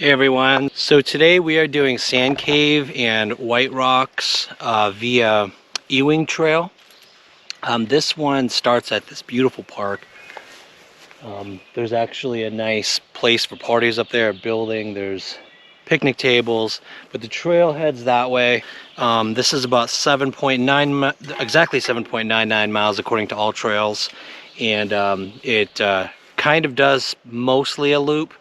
Hey everyone, so today we are doing Sand Cave and White Rocks via Ewing Trail. This one starts at this beautiful park. There's actually a nice place for parties up there, a building, there's picnic tables, but the trail heads that way. This is about exactly 7.99 miles according to All Trails, and it kind of does mostly a loop,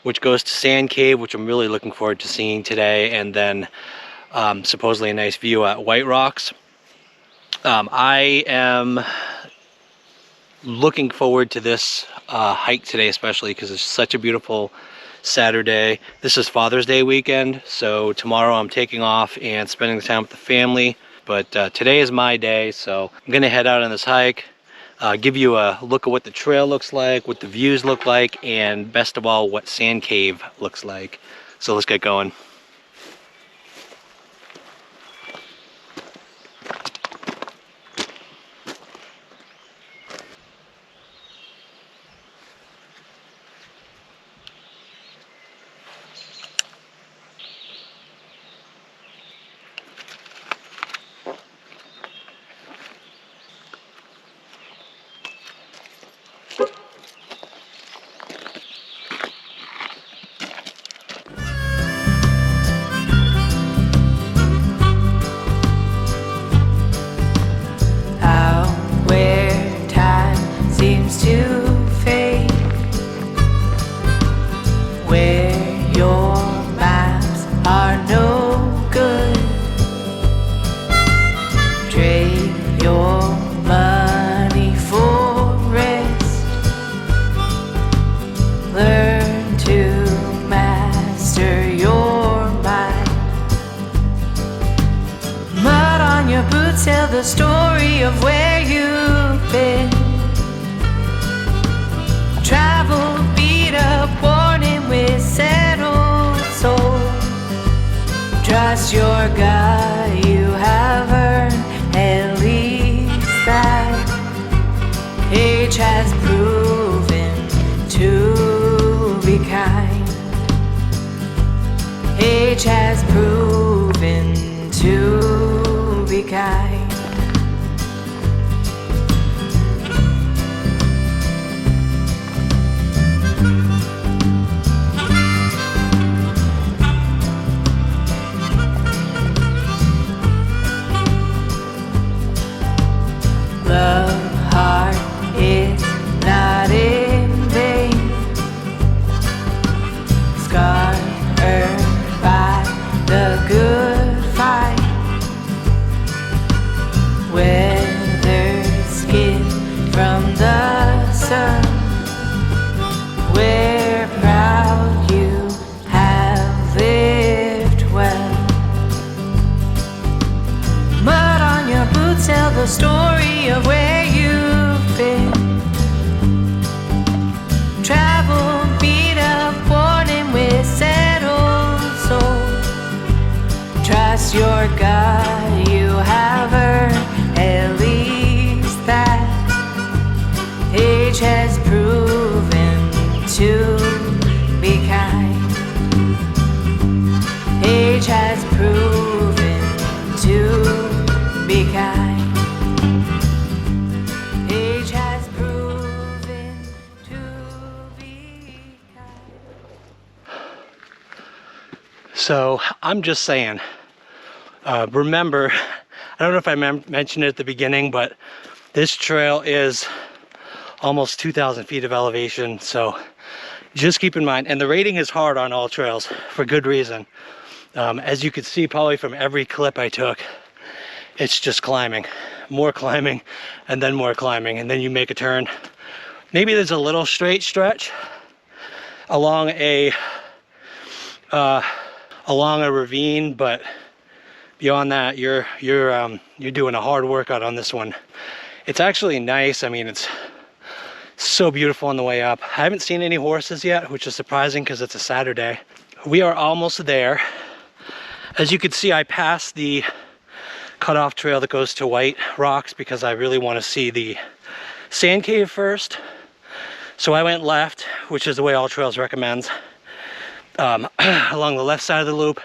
which goes to Sand Cave, which I'm really looking forward to seeing today, and then supposedly a nice view at White Rocks. I am looking forward to this hike today, especially because it's such a beautiful Saturday. This is Father's Day weekend, so tomorrow I'm taking off and spending the time with the family, but today is my day, so I'm gonna head out on this hike. Give you a look at what the trail looks like, what the views look like, and best of all, what Sand Cave looks like. So let's get going. Tell the story of where you've been. Travel, beat up, warning with settled soul. Trust your gut, you have earned at least that. Age has proven to be kind. Age has proven to be kind. Love heart is not in vain. Scar earned by the good fight. Weathered skin from the sun. We're proud you have lived well. Mud on your boots tell the story of where you've been. Travel, beat up, warning with settled soul. Trust your gut, you have earned at least that. Age has proven to be kind. Age has proven to be kind. Age has proven to be kind. So I'm just saying, remember, I don't know if I mentioned it at the beginning, but this trail is almost 2,000 feet of elevation, so just keep in mind, and the rating is hard on All Trails for good reason. As you could see probably from every clip I took, it's just climbing, more climbing, and then more climbing, and then you make a turn. Maybe there's a little straight stretch along a ravine, but beyond that, you're doing a hard workout on this one. It's actually nice. I mean, it's so beautiful on the way up. I haven't seen any horses yet, which is surprising because it's a Saturday. We are almost there. As you can see, I passed the cutoff trail that goes to White Rocks because I really want to see the Sand Cave first. So I went left, which is the way All Trails recommends. along the left side of the loop.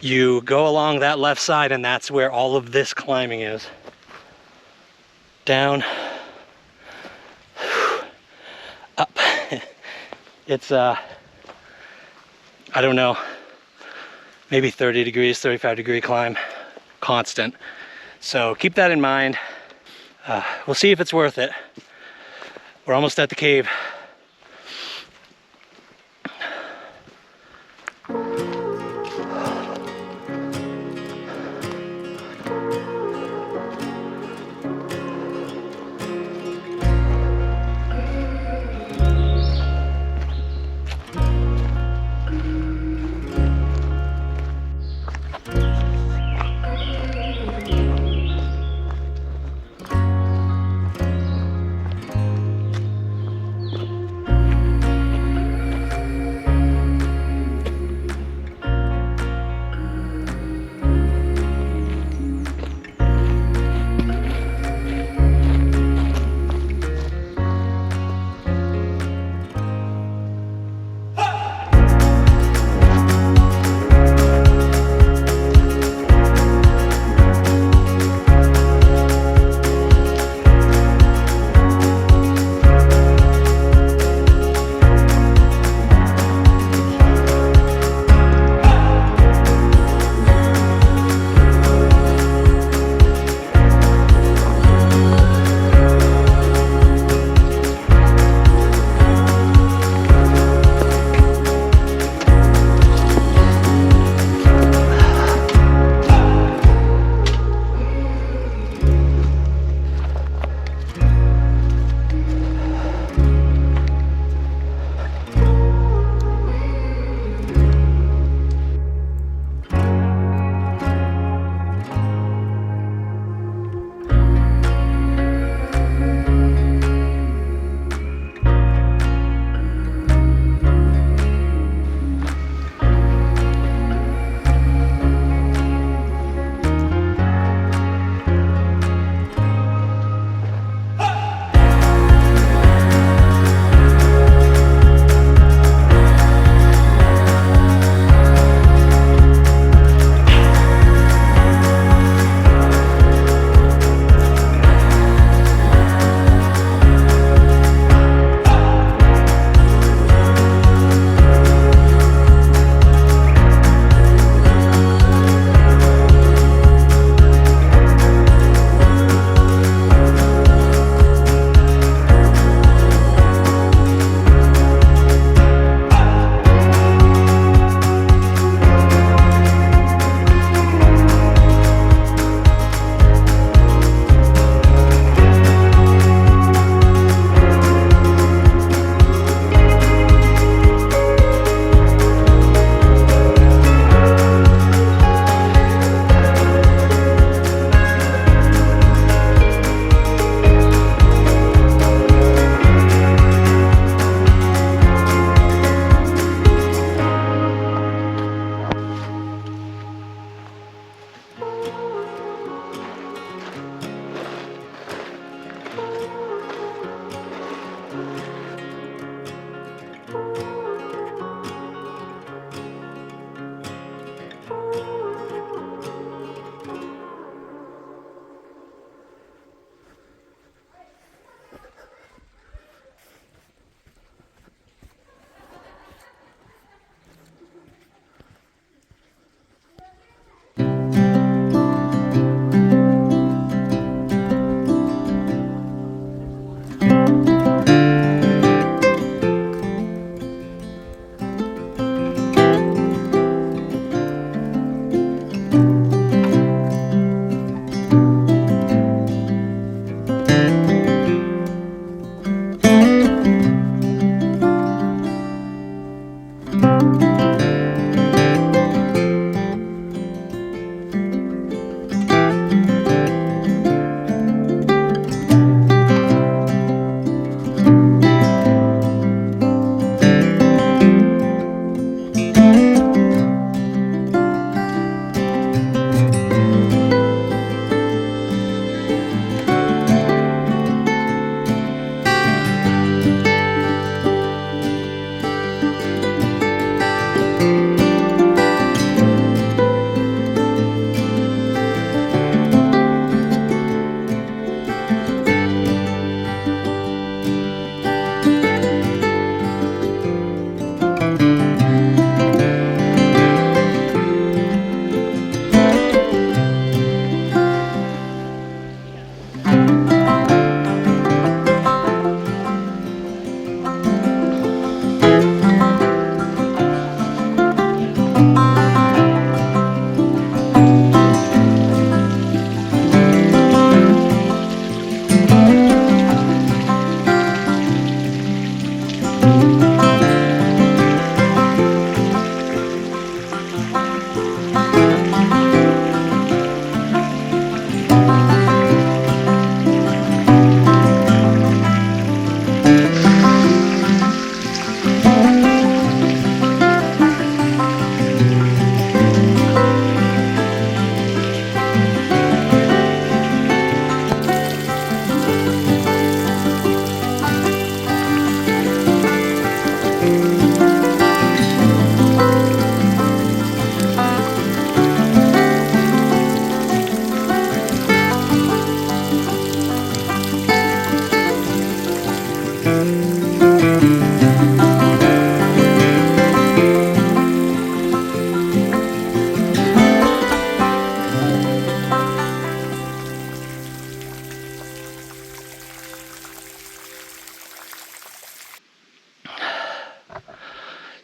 You go along that left side, and that's where all of this climbing is. Down, up. It's I don't know, maybe 30 degrees, 35-degree climb, constant. So keep that in mind. We'll see if it's worth it. We're almost at the cave.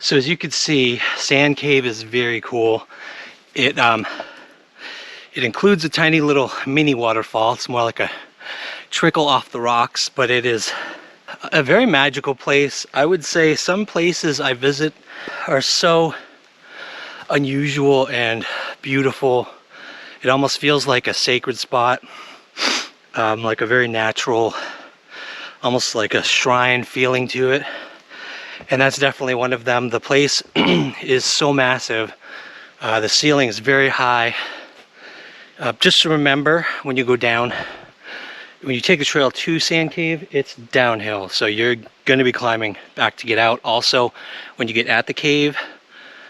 So as you can see, Sand Cave is very cool. It includes a tiny little mini waterfall. It's more like a trickle off the rocks, but it is a very magical place. I would say some places I visit are so unusual and beautiful. It almost feels like a sacred spot, like a very natural, almost like a shrine feeling to it. And that's definitely one of them. The place is so massive. The ceiling is very high. Just to remember, when you go down, when you take the trail to Sand Cave, it's downhill. So you're going to be climbing back to get out. Also, when you get at the cave,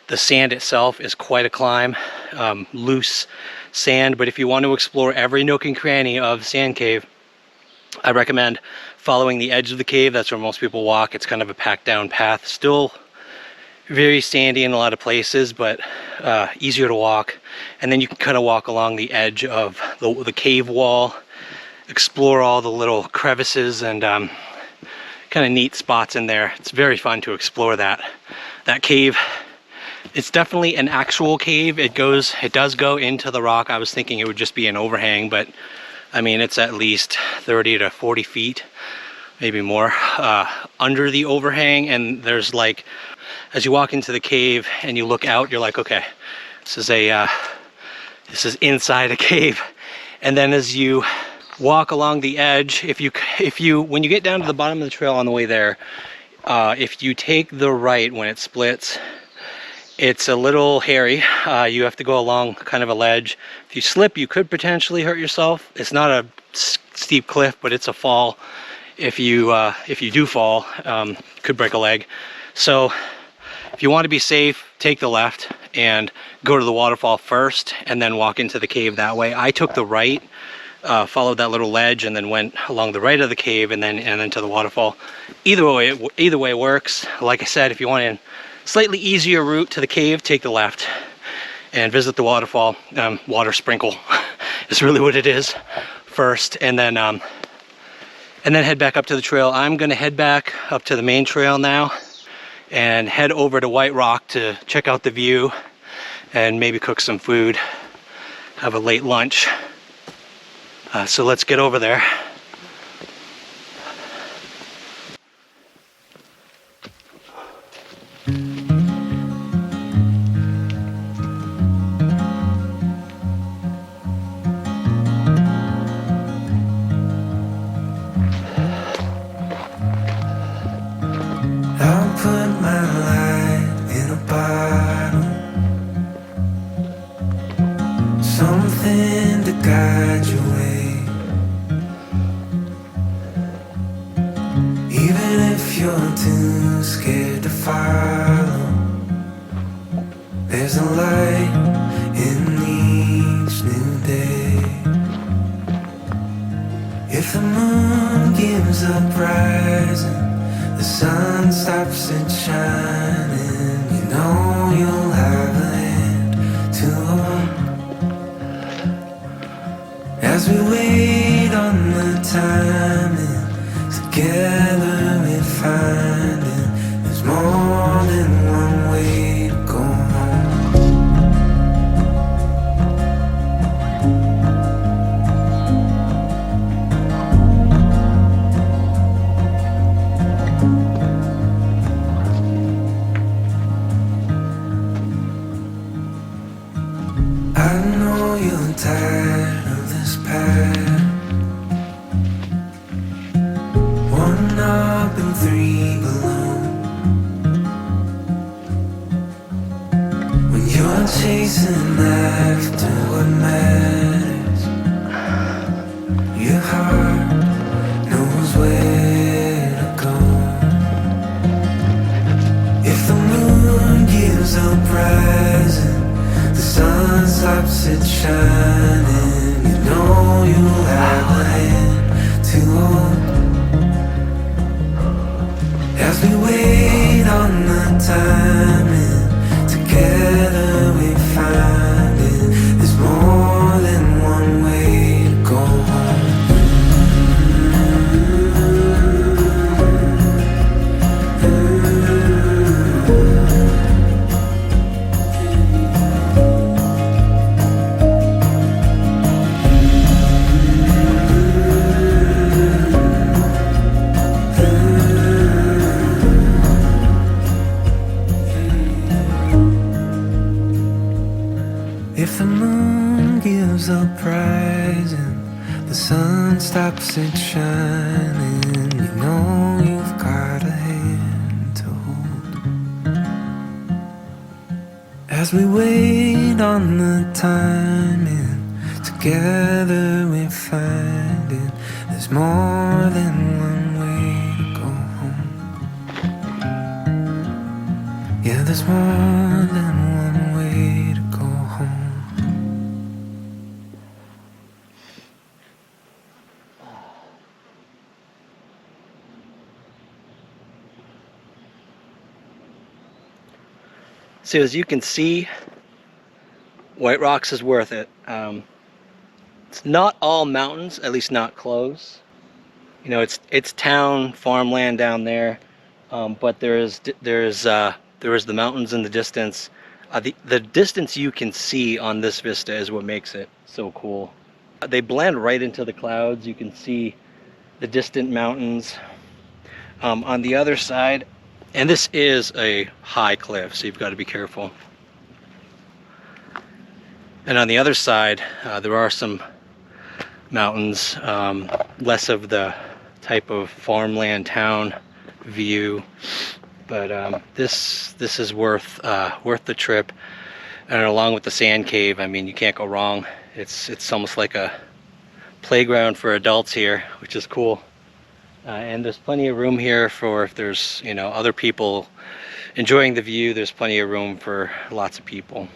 the sand itself is quite a climb, loose sand. But if you want to explore every nook and cranny of Sand Cave, I recommend following the edge of the cave. That's where most people walk. It's kind of a packed down path. Still very sandy in a lot of places, but easier to walk. And then you can kind of walk along the edge of the cave wall, explore all the little crevices and kind of neat spots in there. It's very fun to explore that cave. It's definitely an actual cave. It does go into the rock. I was thinking it would just be an overhang, but I mean, it's at least 30 to 40 feet, maybe more, under the overhang. And there's like, as you walk into the cave and you look out, you're like, okay, this is inside a cave. And then as you walk along the edge, when you get down to the bottom of the trail on the way there, if you take the right when it splits, it's a little hairy. You have to go along kind of a ledge. If you slip, you could potentially hurt yourself. It's not a steep cliff, but it's a fall. If you do fall, you could break a leg. So if you want to be safe, take the left and go to the waterfall first and then walk into the cave that way. I took the right, followed that little ledge and then went along the right of the cave and then to the waterfall. Either way works. Like I said, if you want a slightly easier route to the cave, take the left and visit the waterfall. Water sprinkle is really what it is first, and then head back up to the trail. I'm gonna head back up to the main trail now and head over to White Rock to check out the view and maybe cook some food, have a late lunch. So let's get over there. I'll put my light in a bottle, something to guide your way. Even if you're too scared to follow, there's a light in each new day. If the moon gives up rising, the sun stops it shining, you know you'll have a hand to hold. As we wait on the timing, together we find it. There's more than one way to go home. I know you're tired of this path. One up and three below. When you're chasing after what matters, your heart knows where to go. If the moon gives up rising, the sun stops it shining, you know you'll have a hand to hold. As we wait on the timing, together we find it. There's more than one way to go home. If the moon gives up rising, the sun stops it shining, you know you've got a hand to hold. As we wait on the timing, together we're finding there's more than one way to go home. Yeah, there's more than one way to go home. So as you can see, White Rocks is worth it. It's not all mountains, at least not close. You know, it's town, farmland down there, but there is the mountains in the distance. The distance you can see on this vista is what makes it so cool. They blend right into the clouds. You can see the distant mountains on the other side. And this is a high cliff, so you've got to be careful. And on the other side, there are some mountains, less of the type of farmland town view, but this is worth the trip. And along with the sand cave, I mean, you can't go wrong. It's almost like a playground for adults here, which is cool. And there's plenty of room here for if there's, you know, other people enjoying the view. There's plenty of room for lots of people.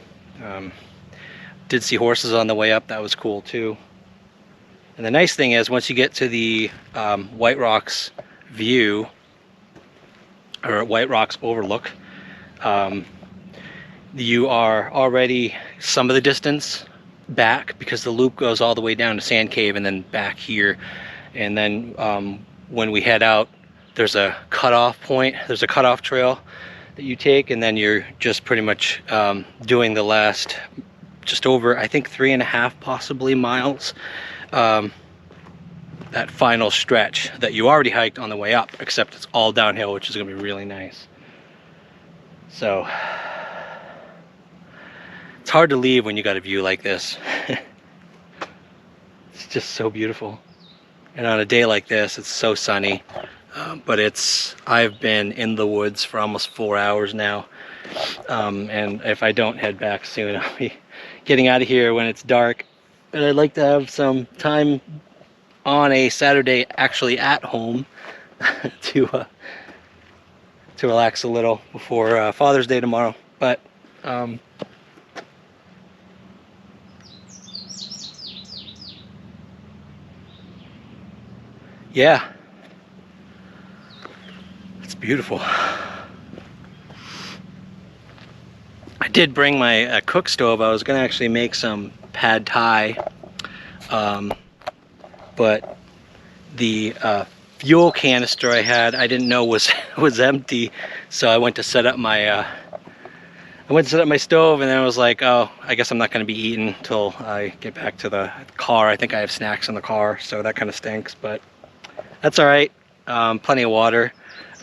Did see horses on the way up. That was cool too. And the nice thing is, once you get to the White Rocks view, or White Rocks Overlook, you are already some of the distance back, because the loop goes all the way down to Sand Cave and then back here. And then when we head out, there's a cutoff point, there's a cutoff trail that you take, and then you're just pretty much doing the last just over, I think, 3.5 possibly miles, that final stretch that you already hiked on the way up, except it's all downhill, which is going to be really nice. So it's hard to leave when you got a view like this. It's just so beautiful. And on a day like this, it's so sunny, but I've been in the woods for almost 4 hours now, and if I don't head back soon, I'll be getting out of here when it's dark. And I'd like to have some time on a Saturday actually at home to relax a little before Father's Day tomorrow. But yeah, it's beautiful. I did bring my cook stove. I was going to actually make some pad thai, but the fuel canister I had, I didn't know was empty, so I went to set up my stove, and then I was like, oh, I guess I'm not going to be eating until I get back to the car. I think I have snacks in the car, so that kind of stinks, but that's all right. Plenty of water.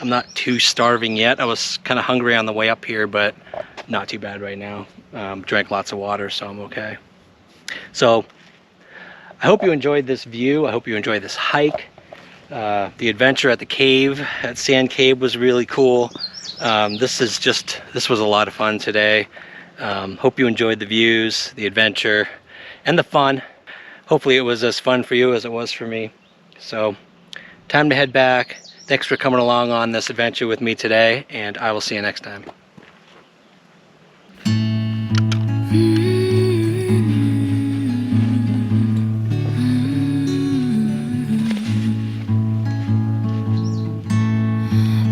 I'm not too starving yet. I was kind of hungry on the way up here, but not too bad right now. Drank lots of water, so I'm okay. So I hope you enjoyed this view. I hope you enjoyed this hike. The adventure at the cave, at Sand Cave, was really cool. This was a lot of fun today. Hope you enjoyed the views, the adventure, and the fun. Hopefully it was as fun for you as it was for me. So time to head back. Thanks for coming along on this adventure with me today, and I will see you next time.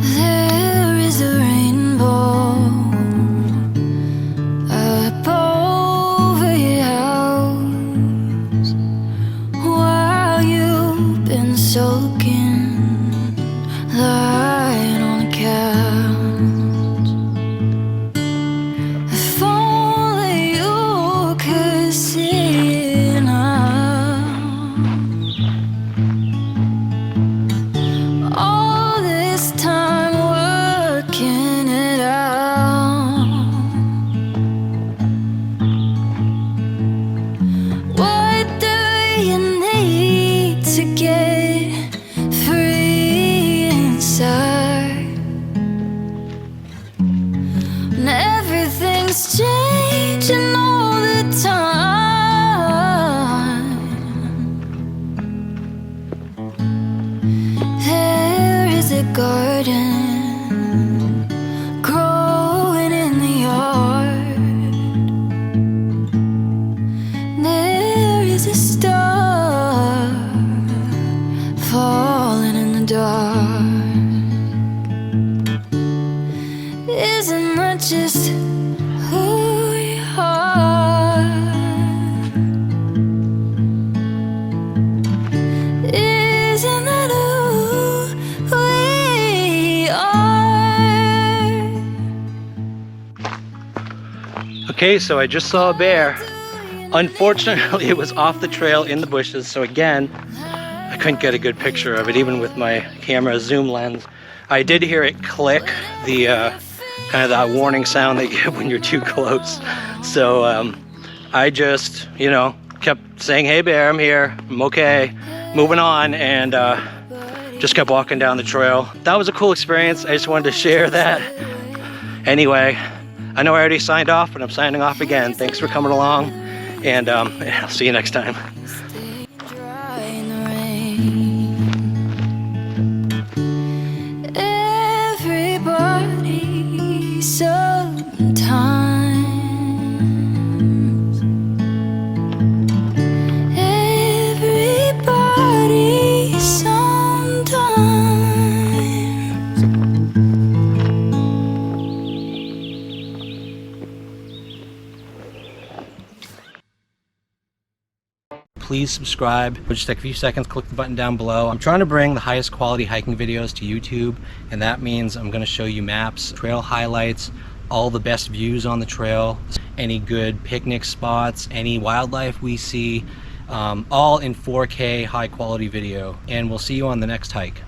There is a rainbow up over your house while you've been soaking, lying on the couch. is a star falling in the dark. Isn't that just who you are? Isn't that who we are? Okay, so I just saw a bear. Unfortunately, it was off the trail in the bushes, so again, I couldn't get a good picture of it, even with my camera zoom lens. I did hear it click, the kind of that warning sound they give when you're too close. So I just, you know, kept saying, "Hey bear, I'm here, I'm okay," moving on, and just kept walking down the trail. That was a cool experience. I just wanted to share that. Anyway, I know I already signed off, but I'm signing off again. Thanks for coming along, and I'll see you next time. Stay dry in the rain. Everybody sometimes. Everybody sometimes. Please subscribe. Just take a few seconds, click the button down below. I'm trying to bring the highest quality hiking videos to YouTube, and that means I'm going to show you maps, trail highlights, all the best views on the trail, any good picnic spots, any wildlife we see, all in 4K high quality video. And we'll see you on the next hike.